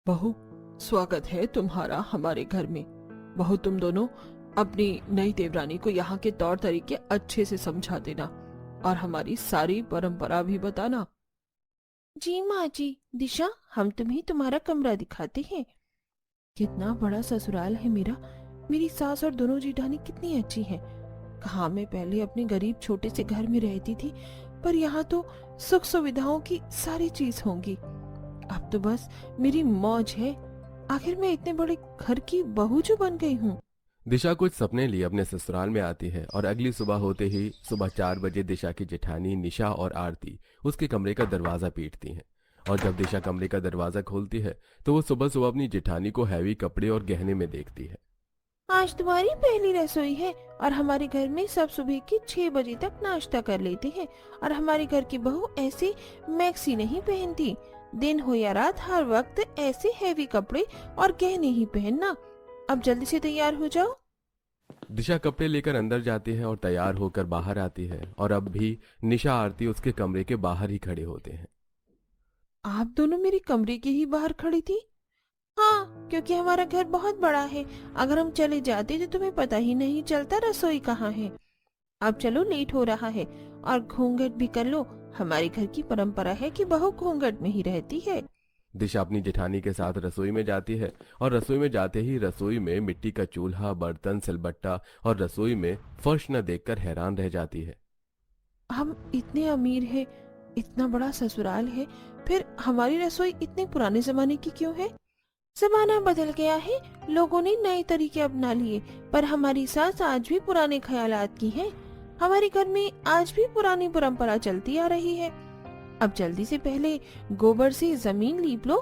बहू, स्वागत है तुम्हारा हमारे घर में। बहू, तुम दोनों अपनी नई देवरानी को यहाँ के तौर तरीके अच्छे से समझा देना और हमारी सारी परंपरा भी बताना। जी माँ जी। दिशा, हम तुम्हें तुम्हारा कमरा दिखाते हैं। कितना बड़ा ससुराल है मेरा। मेरी सास और दोनों जेठानी कितनी अच्छी हैं। कहाँ मैं पहले अपने गरीब छोटे से घर में रहती थी, पर यहाँ तो सुख सुविधाओं की सारी चीज होंगी। अब तो बस मेरी मौज है। आखिर मैं इतने बड़े घर की बहू जो बन गई हूँ। दिशा कुछ सपने लिए अपने ससुराल में आती है और अगली सुबह होते ही सुबह 4 बजे दिशा की जेठानी निशा और आरती उसके कमरे का दरवाजा पीटती हैं। और जब दिशा कमरे का दरवाजा खोलती है तो वो सुबह सुबह अपनी जेठानी को हैवी कपड़े और गहने में देखती है। आज तुम्हारी पहली रसोई है और हमारे घर में सब सुबह के 6 बजे तक नाश्ता कर लेते हैं। और हमारे घर की बहू ऐसे मैक्सी नहीं पहनती। दिन हो या रात, हर वक्त ऐसे हैवी कपड़े और गहने ही पहनना। अब जल्दी से तैयार हो जाओ। दिशा कपड़े लेकर अंदर जाती है और तैयार होकर बाहर आती है और अब भी निशा आरती उसके कमरे के बाहर ही खड़े होते हैं। आप दोनों मेरे कमरे के ही बाहर खड़ी थी? हाँ, क्योंकि हमारा घर बहुत बड़ा है। अगर हम चले जाते तो तुम्हें पता ही नहीं चलता रसोई कहाँ है। अब चलो, लेट हो रहा है और घूंघट भी कर लो। हमारे घर की परंपरा है कि बहू घूंघट में ही रहती है। दिशा अपनी जेठानी के साथ रसोई में जाती है और रसोई में जाते ही रसोई में मिट्टी का चूल्हा, बर्तन, सिलबट्टा और रसोई में फर्श न देखकर हैरान रह जाती है। हम इतने अमीर हैं, इतना बड़ा ससुराल है, फिर हमारी रसोई इतने पुराने जमाने की क्यों है? जमाना बदल गया है, लोगों ने नए तरीके अपना लिए, पर हमारी सास आज भी पुराने ख्यालात की है। हमारे घर में आज भी पुरानी परंपरा चलती आ रही है। अब जल्दी से पहले गोबर से जमीन लीप लो,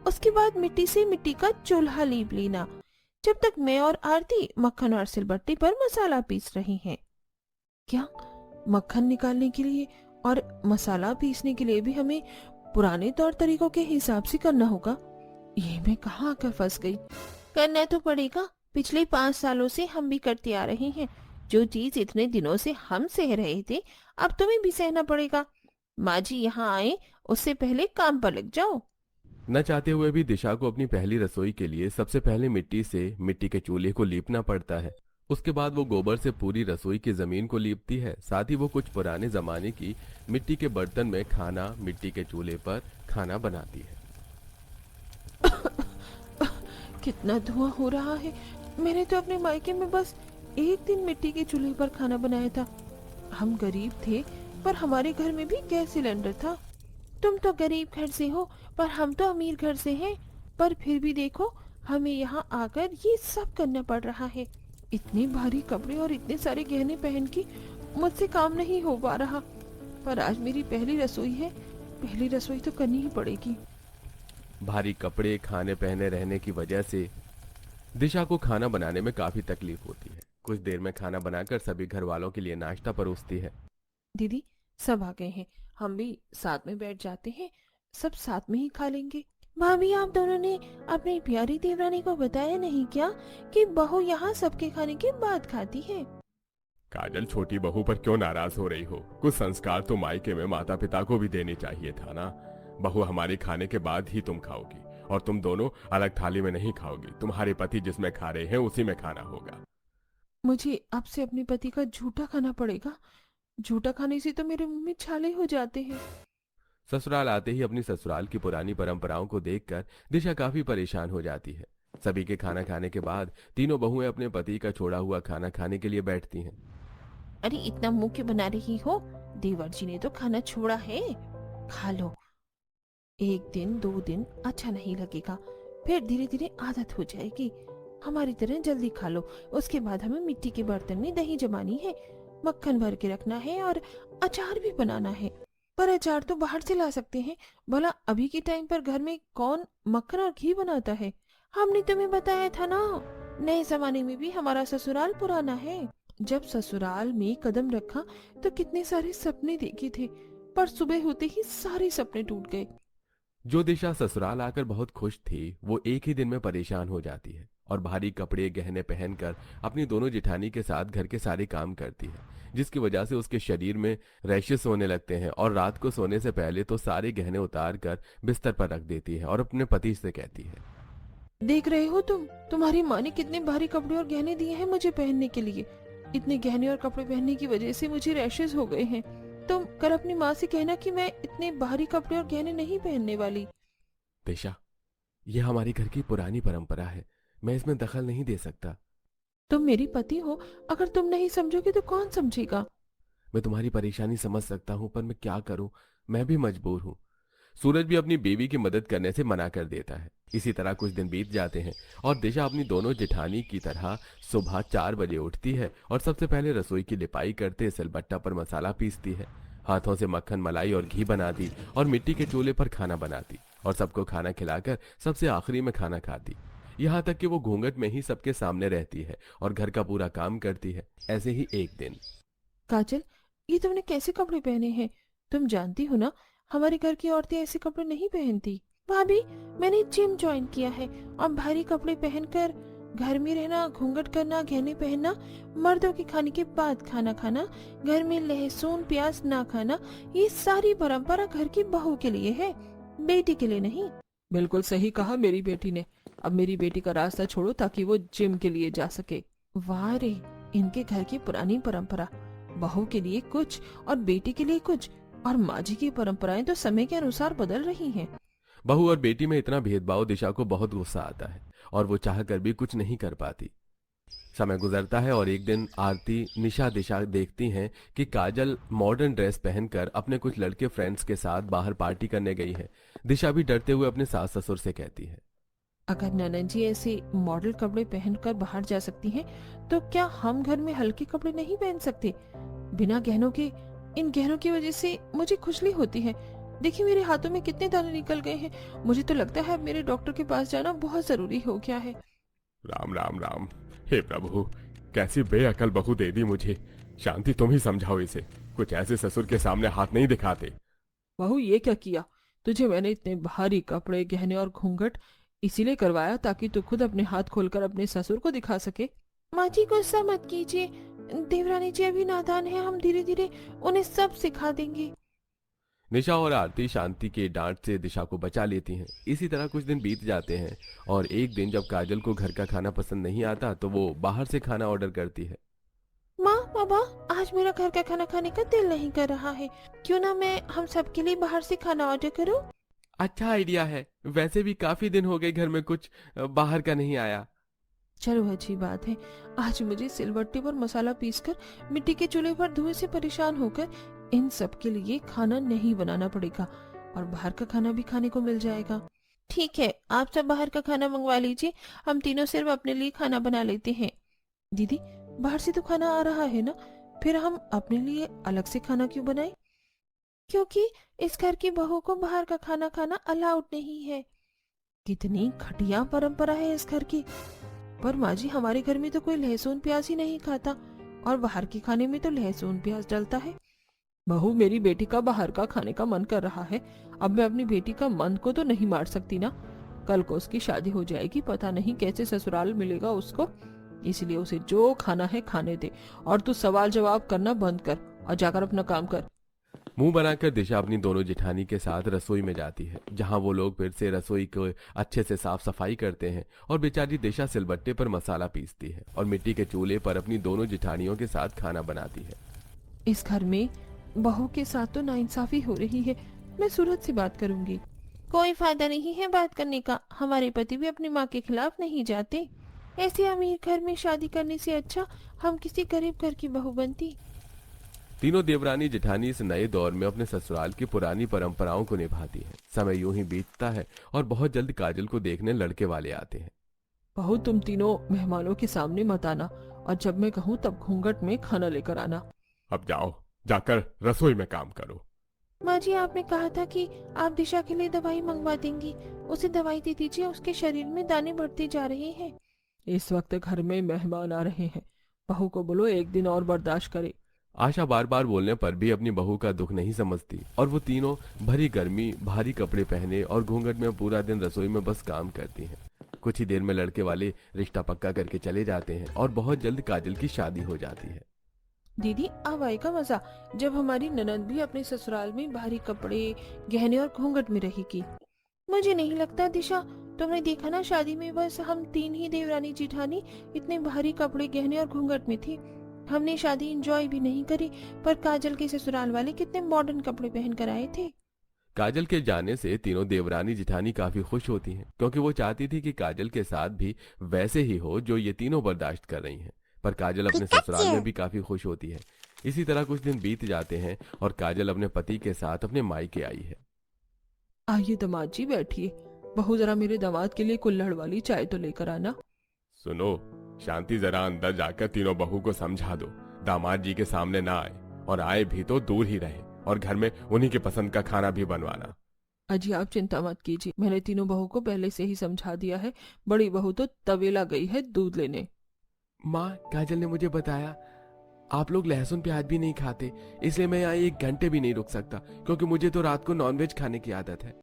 उसके बाद मिट्टी से मिट्टी का चूल्हा लीप लेना, जब तक मैं और आरती मक्खन और सिलबट्टे पर मसाला पीस रही हैं। क्या मक्खन निकालने के लिए और मसाला पीसने के लिए भी हमें पुराने तौर तरीकों के हिसाब से करना होगा? ये मैं कहाँ आकर फंस गई। करना तो पड़ेगा। पिछले 5 सालों से हम भी करते आ रहे हैं। जो चीज इतने दिनों से हम सह रहे थे, अब तुम्हें भी सहना पड़ेगा। माँ जी यहाँ आए उससे पहले काम पर लग जाओ। न चाहते हुए भी दिशा को अपनी पहली रसोई के लिए सबसे पहले मिट्टी के चूल्हे को लीपना पड़ता है। उसके बाद वो गोबर से पूरी रसोई की जमीन को लीपती है। साथ ही वो कुछ पुराने जमाने की मिट्टी के बर्तन में खाना मिट्टी के चूल्हे पर खाना बनाती है। कितना धुआं हो रहा है। मैंने तो अपने मायके में बस एक दिन मिट्टी के चूल्हे पर खाना बनाया था। हम गरीब थे, पर हमारे घर में भी गैस सिलेंडर था। तुम तो गरीब घर से हो, पर हम तो अमीर घर से हैं। पर फिर भी देखो, हमें यहाँ आकर ये सब करना पड़ रहा है। इतने भारी कपड़े और इतने सारे गहने पहन के मुझसे काम नहीं हो पा रहा। पर आज मेरी पहली रसोई है, पहली रसोई तो करनी ही पड़ेगी। भारी कपड़े, खाने पहने रहने की वजह से दिशा को खाना बनाने में काफी तकलीफ होती है। कुछ देर में खाना बनाकर सभी घर वालों के लिए नाश्ता परोसती है। दीदी, सब आ गए हैं, हम भी साथ में बैठ जाते हैं, सब साथ में ही खा लेंगे। भाभी, आप दोनों ने अपनी प्यारी देवरानी को बताया नहीं क्या कि बहू यहाँ सबके खाने के बाद खाती है? काजल, छोटी बहू पर क्यों नाराज हो रही हो? कुछ संस्कार तो मायके में माता पिता को भी देने चाहिए था ना। बहू हमारे खाने के बाद ही तुम खाओगी और तुम दोनों अलग थाली में नहीं खाओगी। तुम्हारे पति जिसमें खा रहे हैं उसी में खाना होगा। मुझे अब से अपने पति का झूठा खाना पड़ेगा। झूठा खाने से तो मेरे मुंह में छाले हो जाते हैं। ससुराल आते ही अपनी ससुराल की पुरानी परंपराओं को देखकर दिशा काफी परेशान हो जाती है। सभी के खाना खाने के बाद तीनों बहुएं अपने पति का छोड़ा हुआ खाना खाने के लिए बैठती हैं। अरे, इतना मुंह क्यों बना रही हो? देवर जी ने तो खाना छोड़ा है, खा लो। एक दिन 2 दिन अच्छा नहीं लगेगा, फिर धीरे धीरे आदत हो जाएगी। हमारी तरह जल्दी खा लो। उसके बाद हमें मिट्टी के बर्तन में दही जमानी है, मक्खन भर के रखना है और अचार भी बनाना है। पर अचार तो बाहर से ला सकते हैं। भला अभी के टाइम पर घर में कौन मक्खन और घी बनाता है? हमने तुम्हें बताया था ना, नए जमाने में भी हमारा ससुराल पुराना है। जब ससुराल में कदम रखा तो कितने सारे सपने देखे थे, पर सुबह होते ही सारे सपने टूट गए। जो दिशा ससुराल आकर बहुत खुश थी वो एक ही दिन में परेशान हो जाती है और भारी कपड़े गहने पहनकर अपनी दोनों जेठानी के साथ घर के सारे काम करती है, जिसकी वजह से उसके शरीर में रैशेस होने लगते हैं और रात को सोने से पहले तो सारे गहने उतार कर बिस्तर पर रख देती है और अपने पति से कहती है, देख रहे हो तुम्हारी माँ ने कितने भारी कपड़े और गहने दिए हैं मुझे पहनने के लिए। इतने गहने और कपड़े पहनने की वजह से मुझे रैशेस हो गए हैं। तुम कल अपनी माँ से कहना कि मैं इतने भारी कपड़े और गहने नहीं पहनने वाली। दिशा, यह हमारी घर की पुरानी परंपरा है, मैं इसमें दखल नहीं दे सकता। तुम मेरी पति हो, अगर तुम नहीं समझोगे तो कौन समझेगा। मैं तुम्हारी परेशानी समझ सकता हूँ, पर मैं क्या करूँ, मैं भी मजबूर हूँ। सूरज भी अपनी बीवी की मदद करने से मना कर देता है। इसी तरह कुछ दिन बीत जाते हैं और दिशा अपनी दोनों जेठानी की तरह सुबह 4 बजे उठती है और सबसे पहले रसोई की लिपाई करते सिलबट्टा पर मसाला पीसती है। हाथों से मक्खन, मलाई और घी बनाती और मिट्टी के चूल्हे पर खाना बनाती और सबको खाना खिलाकर सबसे आखिरी में खाना खाती। यहाँ तक कि वो घूंघट में ही सबके सामने रहती है और घर का पूरा काम करती है। ऐसे ही एक दिन। काजल, ये तुमने कैसे कपड़े पहने हैं? तुम जानती हो ना, हमारे घर की औरतें ऐसे कपड़े नहीं पहनती। भाभी, मैंने जिम ज्वाइन किया है और भारी कपड़े पहनकर घर में रहना, घूंघट करना, गहने पहनना, मर्दों के खाने के बाद खाना खाना, घर में लहसुन प्याज ना खाना, ये सारी परंपरा घर की बहू के लिए है, बेटी के लिए नहीं। बिल्कुल सही कहा मेरी बेटी ने। अब मेरी बेटी का रास्ता छोड़ो ताकि वो जिम के लिए जा सके। वाह रे, इनके घर की पुरानी परंपरा, बहू के लिए कुछ और बेटी के लिए कुछ, और माँ जी की परंपराएं तो समय के अनुसार बदल रही हैं। बहू और बेटी में इतना भेदभाव दिशा को बहुत गुस्सा आता है और वो चाह कर भी कुछ नहीं कर पाती। समय गुजरता है और एक दिन आरती, निशा, दिशा देखती हैं कि काजल मॉडर्न ड्रेस पहनकर अपने कुछ लड़के फ्रेंड्स के साथ बाहर पार्टी करने गई है। दिशा भी डरते हुए अपने सास ससुर से कहती है, अगर ननद जी ऐसे मॉडल कपड़े पहनकर बाहर जा सकती हैं, तो क्या हम घर में हल्के कपड़े नहीं पहन सकते? बिना गहनों के, इन गहनों की वजह से मुझे खुजली होती है। देखिए मेरे हाथों में कितने दाने निकल गए हैं। मुझे तो लगता है अब मेरे डॉक्टर के पास जाना बहुत जरूरी हो गया है। राम राम राम, हे प्रभु, कैसी बेअकल बहू दे दी मुझे। शांति, तुम ही समझाओ इसे, कुछ ऐसे ससुर के सामने हाथ नहीं दिखाते। बहू, ये क्या किया? तुझे मैंने इतने भारी कपड़े, गहने और घूंघट इसीलिए करवाया ताकि तू खुद अपने हाथ खोलकर अपने ससुर को दिखा सके। माँ जी गुस्सा मत कीजिए, देवरानी जी अभी नादान है, हम धीरे धीरे उन्हें सब सिखा देंगे। निशा और आरती शांति के डांट से दिशा को बचा लेती हैं। इसी तरह कुछ दिन बीत जाते हैं और एक दिन जब काजल को घर का खाना पसंद नहीं आता तो वो बाहर से खाना ऑर्डर करती है। माँ, पापा, आज मेरा घर का खाना खाने का दिल नहीं कर रहा है, क्यों ना मैं हम सबके लिए बाहर से खाना ऑर्डर करूँ? अच्छा आइडिया है, वैसे भी काफी दिन हो गए घर में कुछ बाहर का नहीं आया। चलो अच्छी बात है, आज मुझे सिलबट्टे पर मसाला पीसकर मिट्टी के चूल्हे पर धुएं से परेशान होकर इन सब के लिए खाना नहीं बनाना पड़ेगा और बाहर का खाना भी खाने को मिल जाएगा। ठीक है, आप सब बाहर का खाना मंगवा लीजिए, हम तीनों सिर्फ अपने लिए खाना बना लेते हैं। दीदी, बाहर से तो खाना आ रहा है ना, फिर हम अपने लिए अलग से खाना क्यों बनाएं? क्योंकि इस घर की बहू को बाहर का खाना खाना अलाउड नहीं है। कितनी घटिया परंपरा है इस घर की। पर माँ जी, हमारे घर में तो कोई लहसुन प्याज ही नहीं खाता और बाहर के खाने में तो लहसुन प्याज डलता है। बहू, मेरी बेटी का बाहर का खाने का मन कर रहा है। अब मैं अपनी बेटी का मन को तो नहीं मार सकती ना। कल को उसकी शादी हो जाएगी, पता नहीं कैसे ससुराल मिलेगा उसको। इसलिए उसे जो खाना है खाने दे और तू सवाल जवाब करना बंद कर और जाकर अपना काम कर। मुंह बनाकर दिशा अपनी दोनों जेठानी के साथ रसोई में जाती है, जहां वो लोग फिर से रसोई को अच्छे से साफ सफाई करते हैं और बेचारी दिशा सिलबट्टे पर मसाला पीसती है और मिट्टी के चूल्हे पर अपनी दोनों जेठानियों के साथ खाना बनाती है। इस घर में बहू के साथ तो नाइंसाफी हो रही है। मैं सूरज से बात करूंगी। कोई फायदा नहीं है बात करने का, हमारे पति भी अपनी माँ के खिलाफ नहीं जाते। ऐसे अमीर घर में शादी करने से अच्छा हम किसी गरीब घर की बहू बनती। तीनों देवरानी जेठानी इस नए दौर में अपने ससुराल की पुरानी परंपराओं को निभाती हैं। समय यूं ही बीतता है और बहुत जल्द काजल को देखने लड़के वाले आते हैं। बहू, तुम तीनों मेहमानों के सामने मत आना और जब मैं कहूँ तब घूंघट में खाना लेकर आना। अब जाओ, जाकर रसोई में काम करो। माँ जी, आपने कहा था कि आप दिशा के लिए दवाई मंगवा देंगी, उसे दवाई दे दीजिए, उसके शरीर में दाने बढ़ते जा रहे हैं। इस वक्त घर में मेहमान आ रहे हैं, बहू को बोलो एक दिन और बर्दाश्त करे। आशा बार बार बोलने पर भी अपनी बहू का दुख नहीं समझती और वो तीनों भरी गर्मी, भारी कपड़े पहने और घूंघट में पूरा दिन रसोई में बस काम करती हैं। कुछ ही देर में लड़के वाले रिश्ता पक्का करके चले जाते हैं और बहुत जल्द काजल की शादी हो जाती है। दीदी, अब आएगा मजा जब हमारी ननद भी अपने ससुराल में भारी कपड़े, गहने और घूंघट में रहेगी। मुझे नहीं लगता दिशा तुमने देखा ना, शादी में बस हम 3 ही देवरानी जिठानी इतने भारी कपड़े, गहने और घूंघट में थी। हमने शादी एंजॉय भी नहीं करी, पर काजल के ससुराल वाले कितने मॉडर्न कपड़े पहन कर आए थे। काजल के जाने से तीनों देवरानी जिठानी काफी खुश होती हैं, क्योंकि वो चाहती थी कि काजल के साथ भी वैसे ही हो जो ये तीनों बर्दाश्त कर रही हैं। पर काजल अपने ससुराल में भी काफी खुश होती है। इसी तरह कुछ दिन बीत जाते हैं और काजल अपने पति के साथ अपने मायके आई है। आइए दामाद जी, बैठिए। बहू जरा मेरे दामाद के लिए कुल्हड़ वाली चाय तो लेकर आना। सुनो शांति, जरा अंदर जाकर तीनों बहू को समझा दो दामाद जी के सामने ना आए, और आए भी तो दूर ही रहे, और घर में उन्हीं के पसंद का खाना भी बनवाना। अजी आप चिंता मत कीजिए, मैंने तीनों बहू को पहले से ही समझा दिया है। बड़ी बहू तो तवेला गई है दूध लेने। माँ, काजल ने मुझे बताया आप लोग लहसुन प्याज भी नहीं खाते, इसलिए मैं यहाँ 1 घंटे भी नहीं रुक सकता, क्योंकि मुझे तो रात को नॉनवेज खाने की आदत है।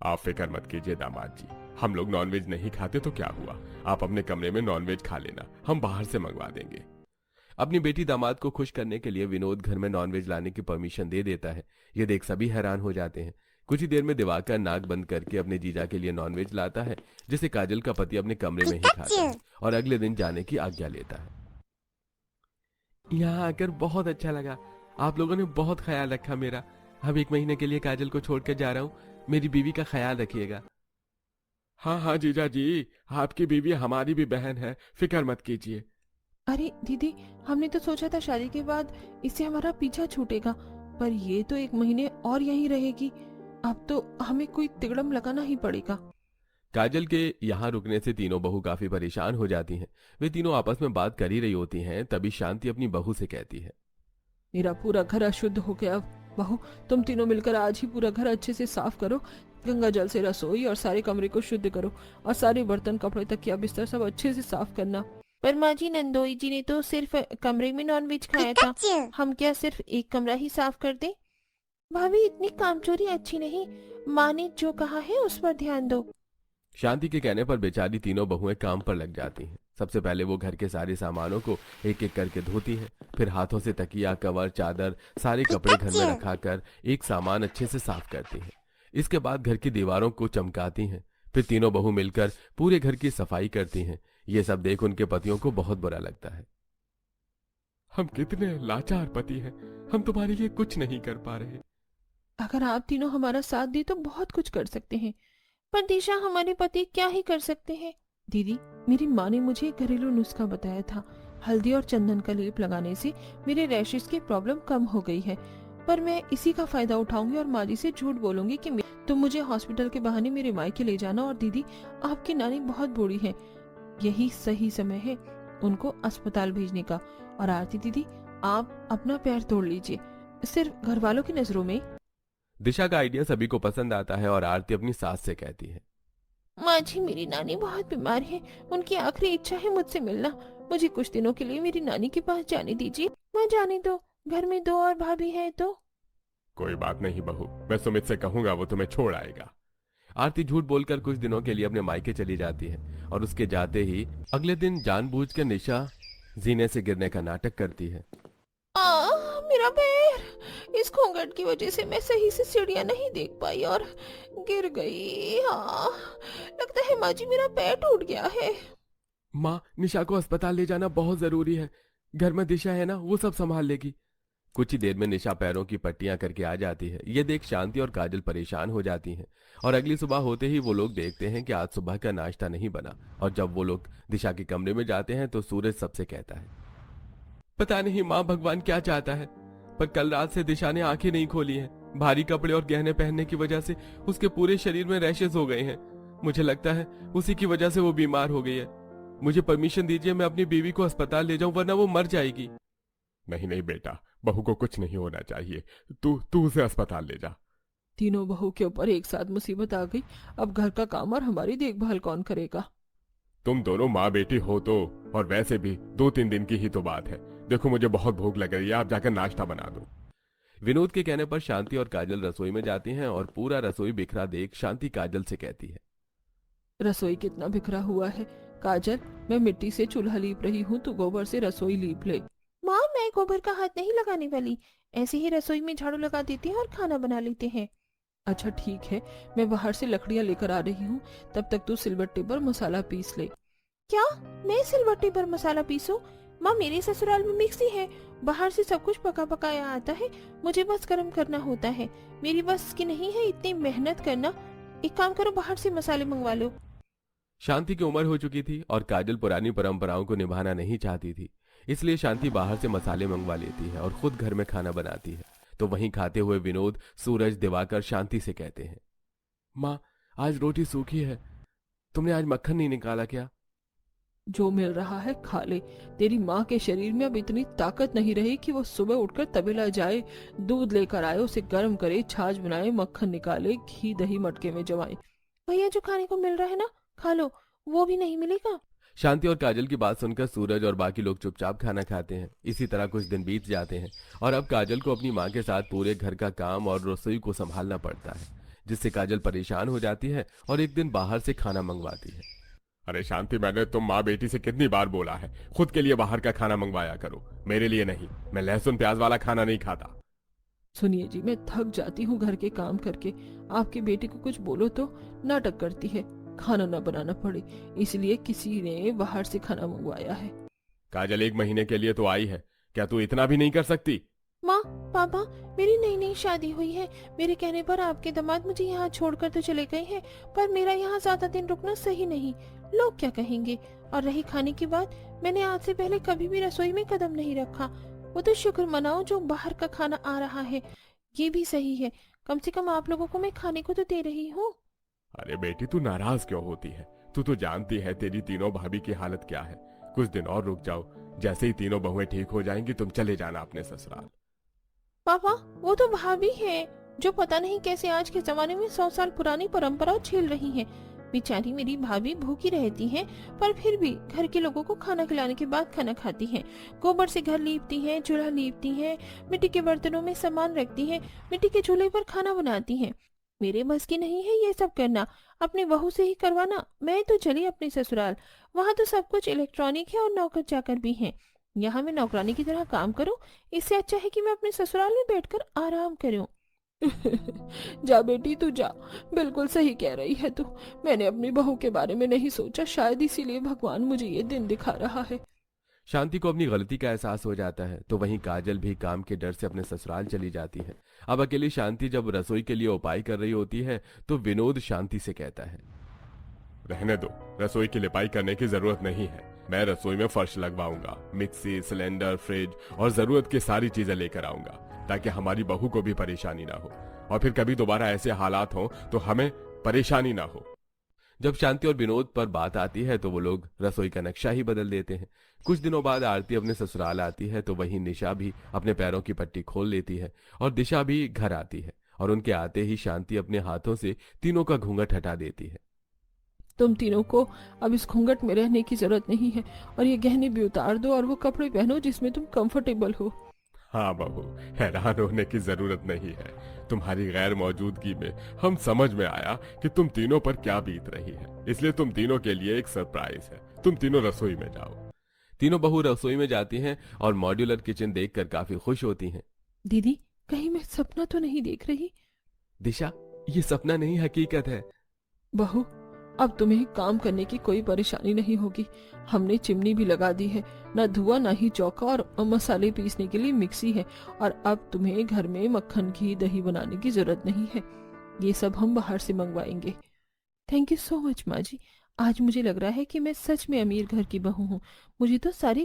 आप फिक्र मत कीजिए दामाद जी, हम लोग नॉनवेज नहीं खाते तो क्या हुआ, आप अपने कमरे में नॉनवेज खा लेना, हम बाहर से मंगवा देंगे। अपनी बेटी दामाद को खुश करने के लिए विनोद घर में नॉनवेज लाने की परमिशन दे देता है। ये देख सभी हैरान हो जाते हैं। कुछ ही देर में दिवाकर नाक बंद करके अपने जीजा के लिए नॉनवेज लाता है, जिसे काजल का पति अपने कमरे में ही खाता है और अगले दिन जाने की आज्ञा लेता है। यहाँ आकर बहुत अच्छा लगा, आप लोगों ने बहुत ख्याल रखा मेरा। अब 1 महीने के लिए काजल को छोड़कर जा रहा हूँ, मेरी बीवी का ख्याल रखिएगा। हाँ हाँ जीजा जी, आपकी बीवी हमारी भी बहन है, फिक्र मत कीजिए। अरे दीदी, हमने तो सोचा था शादी के बाद इससे हमारा पीछा छूटेगा, पर ये तो 1 महीने और यहीं रहेगी। अब तो हमें कोई तिगड़म लगाना ही पड़ेगा। काजल के यहाँ रुकने से तीनों बहू काफी परेशान हो जाती हैं। वे तीनों आपस में बात कर ही रही होती हैं, तभी शांति अपनी बहू से कहती है, मेरा पूरा घर अशुद्ध हो गया। बहू तुम तीनों मिलकर आज ही पूरा घर अच्छे से साफ करो। गंगा जल से रसोई और सारे कमरे को शुद्ध करो, और सारे बर्तन, कपड़े, तकिया, बिस्तर सब अच्छे से साफ करना। पर माँ जी, नंदोई जी ने तो सिर्फ कमरे में नॉनवेज खाया था, हम क्या सिर्फ एक कमरा ही साफ कर दें? भाभी, इतनी कामचोरी अच्छी नहीं, माँ ने जो कहा है उस पर ध्यान दो। शांति के कहने पर बेचारी तीनों बहुएं काम पर लग जाती हैं। सबसे पहले वो घर के सारे सामानों को एक एक करके धोती हैं, फिर हाथों से तकिया, कवर, चादर, सारे कपड़े घर में रखाकर एक सामान अच्छे से साफ करती हैं। इसके बाद घर की दीवारों को चमकाती हैं, फिर तीनों बहू मिलकर पूरे घर की सफाई करती हैं। ये सब देख उनके पतियों को बहुत बुरा लगता है। हम कितने लाचार पति हैं, हम तुम्हारे लिए कुछ नहीं कर पा रहे। अगर आप तीनों हमारा साथ दे तो बहुत कुछ कर सकते हैं, पर दिशा, हमारे पति क्या ही कर सकते हैं? दीदी, मेरी माँ ने मुझे एक घरेलू नुस्खा बताया था। हल्दी और चंदन का लेप लगाने से मेरे रैशेस की प्रॉब्लम कम हो गई है, पर मैं इसी का फायदा उठाऊंगी और माँ जी से झूठ बोलूंगी कि तुम मुझे हॉस्पिटल के बहाने मेरे मायके ले जाना, और दीदी, आपकी नानी बहुत बूढ़ी है, यही सही समय है उनको अस्पताल भेजने का। और आरती दीदी, आप अपना पैर तोड़ लीजिए, सिर्फ घर वालों की नजरों में। दिशा का आइडिया सभी को पसंद आता है और आरती अपनी सास से कहती है, माँ जी, मेरी नानी बहुत बीमार है, उनकी आखिरी इच्छा है मुझसे मिलना। मुझे कुछ दिनों के लिए मेरी नानी के पास जाने दीजिए। माँ, जाने दो, घर में 2 और भाभी है तो। कोई बात नहीं बहू, मैं सुमित से कहूंगा, वो तुम्हें छोड़ आएगा। आरती झूठ बोलकर कुछ दिनों के लिए अपने मायके चली जाती है, और उसके जाते ही अगले दिन जानबूझकर निशा जीने से गिरने का नाटक करती है। मेरा पैर, इस घूंघट की वजह से मैं सही से सीढ़ियां नहीं देख पाई और गिर गई। हाँ, लगता है माँ जी, मेरा पैर टूट गया है। माँ, निशा को अस्पताल ले जाना बहुत जरूरी है, घर में दिशा है ना, वो सब संभाल लेगी। कुछ ही देर में निशा पैरों की पट्टियां करके आ जाती है। ये देख शांति और काजल परेशान हो जाती हैं, और अगली सुबह होते ही वो लोग देखते हैं कि आज सुबह का नाश्ता नहीं बना। और जब वो लोग दिशा के कमरे में जाते हैं तो सूरज सबसे कहता है, पता नहीं माँ, भगवान क्या चाहता है, पर कल रात से दिशा ने आंखें नहीं खोली हैं। भारी कपड़े और गहने पहनने की वजह से उसके पूरे शरीर में रैशेस हो गए हैं। मुझे लगता है उसी की वजह से वो बीमार हो गई है। मुझे परमिशन दीजिए, मैं अपनी बीवी को अस्पताल ले जाऊं, वरना वो मर जाएगी। नहीं नहीं बेटा, बहू को कुछ नहीं होना चाहिए, तू उसे अस्पताल ले जा। तीनों बहू के ऊपर एक साथ मुसीबत आ गई। अब घर का काम और हमारी देखभाल कौन करेगा? तुम दोनों माँ बेटी हो तो, और वैसे भी 2-3 दिन की ही तो बात है। देखो मुझे बहुत भूख लग रही है, आप जाकर नाश्ता बना दो। विनोद के कहने पर शांति और काजल रसोई में जाती हैं, और पूरा रसोई बिखरा देख शांति काजल से कहती है, रसोई कितना बिखरा हुआ है। काजल, मैं मिट्टी से चूल्हा लीप रही हूँ, तू गोबर से रसोई लीप ले। माँ, मैं गोबर का हाथ नहीं लगाने वाली, ऐसे ही रसोई में झाड़ू लगा देते हैं और खाना बना लेते हैं। अच्छा ठीक है, मैं बाहर से लकड़ियाँ लेकर आ रही हूँ, तब तक तू सिलबट्टे पर मसाला पीस ले। क्या? मैं सिलबट्टे पर मसाला पीसूं? माँ, मेरे ससुराल में मिक्सी है, बाहर से सब कुछ पका पकाया आता है, मुझे बस गर्म करना होता है। मेरी बस की नहीं है इतनी मेहनत करना। एक काम करो, बाहर से मसाले मंगवा लो। शांति की उम्र हो चुकी थी और काजल पुरानी परंपराओं को निभाना नहीं चाहती थी। इसलिए शांति बाहर से मसाले मंगवा लेती है और खुद घर में खाना बनाती है। तो वहीं खाते हुए विनोद, सूरज, दिवाकर शांति से कहते हैं, माँ, आज रोटी सूखी है, तुमने आज मक्खन नहीं निकाला क्या? जो मिल रहा है खा ले। तेरी माँ के शरीर में अब इतनी ताकत नहीं रही कि वो सुबह उठकर तबेला जाए, दूध लेकर आए, उसे गर्म करे, छाछ बनाए, मक्खन निकाले, घी दही मटके में जमाए। भैया, जो खाने को मिल रहा है ना, खा लो, वो भी नहीं मिलेगा? शांति और काजल की बात सुनकर सूरज और बाकी लोग चुपचाप खाना खाते हैं। इसी तरह कुछ दिन बीत जाते हैं और अब काजल को अपनी माँ के साथ पूरे घर का काम और रसोई को संभालना पड़ता है, जिससे काजल परेशान हो जाती है और एक दिन बाहर से खाना मंगवाती है। अरे शांति, मैंने तुम माँ बेटी से कितनी बार बोला है, खुद के लिए बाहर का खाना मंगवाया करो, मेरे लिए नहीं। मैं लहसुन प्याज वाला खाना नहीं खाता। सुनिए जी, मैं थक जाती हूँ घर के काम करके। आपकी बेटी को कुछ बोलो तो नाटक करती है, खाना न बनाना पड़े, इसलिए किसी ने बाहर से खाना मंगवाया है। काजल, 1 महीने के लिए तो आई है, क्या तू इतना भी नहीं कर सकती? माँ, पापा, मेरी नई नई शादी हुई है। मेरे कहने पर आपके दामाद मुझे यहाँ छोड़कर तो चले गए हैं, पर मेरा यहाँ ज्यादा दिन रुकना सही नहीं। लोग क्या कहेंगे? और रही खाने की बात, मैंने आज से पहले कभी भी रसोई में कदम नहीं रखा। वो तो शुक्र मनाओ जो बाहर का खाना आ रहा है। ये भी सही है, कम से कम आप लोगों को मैं खाने को तो दे रही हूँ। अरे बेटी, तू नाराज क्यों होती है? तू तो जानती है तेरी तीनों भाभी की हालत क्या है। कुछ दिन और रुक जाओ, जैसे ही तीनों बहुएं ठीक हो जाएंगी तुम चले जाना अपने ससुराल। पापा, वो तो भाभी है जो पता नहीं कैसे आज के जमाने में 100 साल पुरानी परंपरा झेल रही हैं। बेचारी मेरी भाभी भूखी रहती हैं, पर फिर भी घर के लोगों को खाना खिलाने के बाद खाना खाती हैं। गोबर से घर लीपती हैं, चूल्हा लीपती हैं, मिट्टी के बर्तनों में सामान रखती हैं, मिट्टी के चूल्हे पर खाना बनाती हैं। मेरे बस की नहीं है ये सब करना, अपनी बहू से ही करवाना। मैं तो चली अपने ससुराल, वहाँ तो सब कुछ इलेक्ट्रॉनिक है और नौकर चाकर भी हैं। यहाँ मैं नौकरानी की तरह काम करूं, इससे अच्छा है कि मैं अपने ससुराल में बैठकर आराम करूं। जा बेटी तू जा, बिल्कुल सही कह रही है तू। मैंने अपनी बहू के बारे में नहीं सोचा, शायद इसीलिए भगवान मुझे ये दिन दिखा रहा है। शांति को अपनी गलती का एहसास हो जाता है, तो वहीं काजल भी काम के डर से अपने ससुराल चली जाती है। अब अकेली शांति जब रसोई के लिए उपाय कर रही होती है तो विनोद शांति से कहता है, रहने दो, रसोई की लिपाई करने की जरूरत नहीं है। मैं रसोई में फर्श लगवाऊंगा, मिक्सी, सिलेंडर, फ्रिज और जरूरत की सारी चीजें लेकर आऊंगा, ताकि हमारी बहू को भी परेशानी ना हो और फिर कभी दोबारा ऐसे हालात हो तो हमें परेशानी ना हो। जब शांति और विनोद पर बात आती है तो वो लोग रसोई का नक्शा ही बदल देते हैं। कुछ दिनों बाद आरती अपने ससुराल आती है तो वहीं निशा भी अपने पैरों की पट्टी खोल लेती है और दिशा भी घर आती है और उनके आते ही शांति अपने हाथों से तीनों का घूंघट हटा देती है। तुम तीनों को अब इस घूंघट में रहने की जरूरत नहीं है और ये गहने भी उतार दो और वो कपड़े पहनो जिसमें तुम कंफर्टेबल हो। हाँ बहू, हैरान होने की जरूरत नहीं है। तुम्हारी गैर मौजूदगी में हम समझ में आया कि तुम तीनों पर क्या बीत रही है, इसलिए तुम तीनों के लिए एक सरप्राइज है। तुम तीनों रसोई में जाओ। तीनों बहू रसोई में जाती हैं और मॉड्यूलर किचन देखकर काफी खुश होती हैं। दीदी, कहीं मैं सपना तो नहीं देख रही? दिशा, ये सपना नहीं, हकीकत है। बहू, अब तुम्हें काम करने की कोई परेशानी नहीं होगी। हमने चिमनी भी लगा दी है, ना धुआं ना ही चौका, और मसाले पीसने के लिए मिक्सी है। और अब तुम्हें घर में मक्खन, घी, दही बनाने की जरूरत नहीं है। ये सब हम बाहर से मंगवाएंगे। थैंक यू सो मच माँ जी। आज मुझे लग रहा है कि मैं सच में अमीर घर की बहू हूँ। मुझे तो सारी